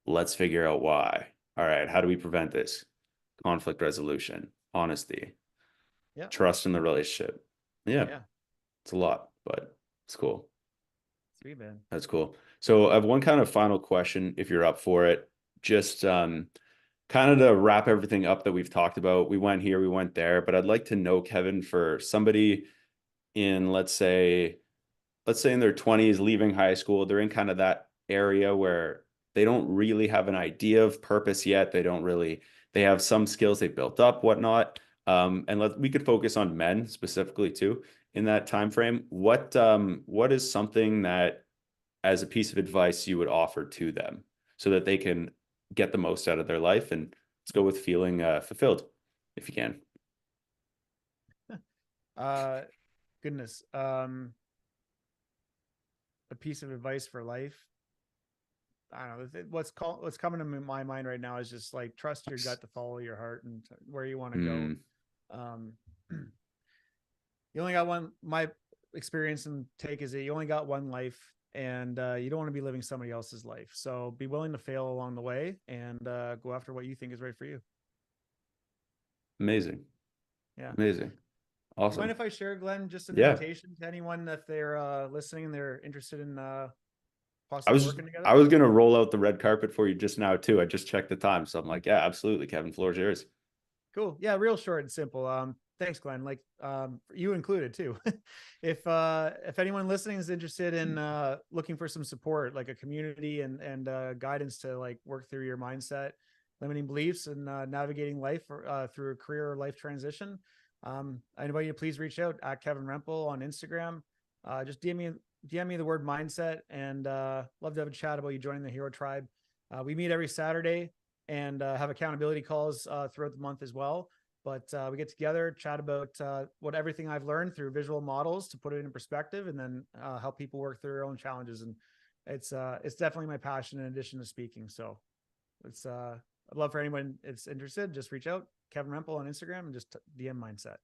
Let's figure out why. All right, how do we prevent this? Conflict resolution, honesty, Yeah. trust in the relationship. Yeah, Yeah. it's a lot, but it's cool. Sweet, man. That's cool. So I have one kind of final question if you're up for it. Just kind of to wrap everything up that we've talked about. We went here, we went there, but I'd like to know, Kevin, for somebody in, let's say in their 20s, leaving high school, they're in kind of that area where they don't really have an idea of purpose yet. They have some skills they built up, whatnot. We could focus on men specifically too in that time frame. What is something that, as a piece of advice, you would offer to them so that they can get the most out of their life? And let's go with feeling fulfilled, if you can. Uh, Goodness. A piece of advice for life. I don't know. What's coming to my mind right now is just like trust your gut to follow your heart and where you want to go. Mm, Um, you only got one. My experience and take is that you only got one life, and you don't want to be living somebody else's life. So be willing to fail along the way and go after what you think is right for you. amazing. Yeah. Amazing. You mind Awesome. if I share, Glenn, just an Yeah. invitation to anyone if they're listening and they're interested in I possibly was working I together? was gonna roll out the red carpet for you just now too. I just checked the time. So I'm like, yeah, absolutely. Kevin, floor is yours. Cool. Yeah, real short and simple. Thanks, Glenn. Like you included too. If anyone listening is interested in looking for some support, like a community and guidance to like work through your mindset, limiting beliefs, and navigating life through a career or life transition, I invite you to please reach out at Kevin Rempel on Instagram. Just DM me the word mindset, and love to have a chat about you joining the Hero Tribe. We meet every Saturday and have accountability calls throughout the month as well. But we get together, chat about what everything I've learned through visual models to put it in perspective, and then help people work through their own challenges. And it's definitely my passion in addition to speaking. So I'd love for anyone that's interested, just reach out, Kevin Rempel on Instagram, and just DM mindset.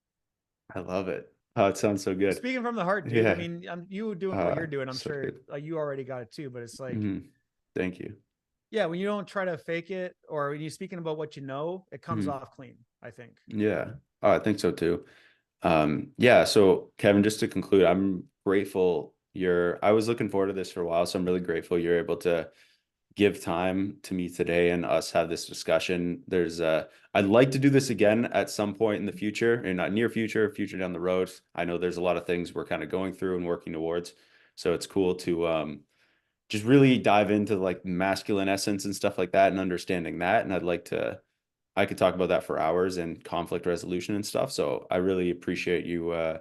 I love it. Oh, it sounds so good. Speaking from the heart, dude. I Yeah. mean, you doing what you're doing. I'm So sure good. you already got it too. But it's like, Hmm. Thank you. yeah, when you don't try to fake it, or when you're speaking about what you know, it comes Hmm. off clean, I think. Yeah. Oh, I think so too. Yeah, so Kevin, just to conclude, I'm grateful I was looking forward to this for a while, so I'm really grateful you're able to give time to me today and us have this discussion. I'd like to do this again at some point in the future, and not near future, future down the road. I know there's a lot of things we're kind of going through and working towards. So it's cool to just really dive into like masculine essence and stuff like that and understanding that. And I could talk about that for hours and conflict resolution and stuff. So I really appreciate you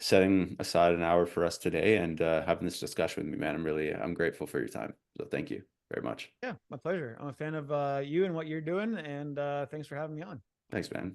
setting aside an hour for us today and having this discussion with me, man. I'm grateful for your time. So thank you very much. Yeah, my pleasure. I'm a fan of you and what you're doing, and thanks for having me on. Thanks, man.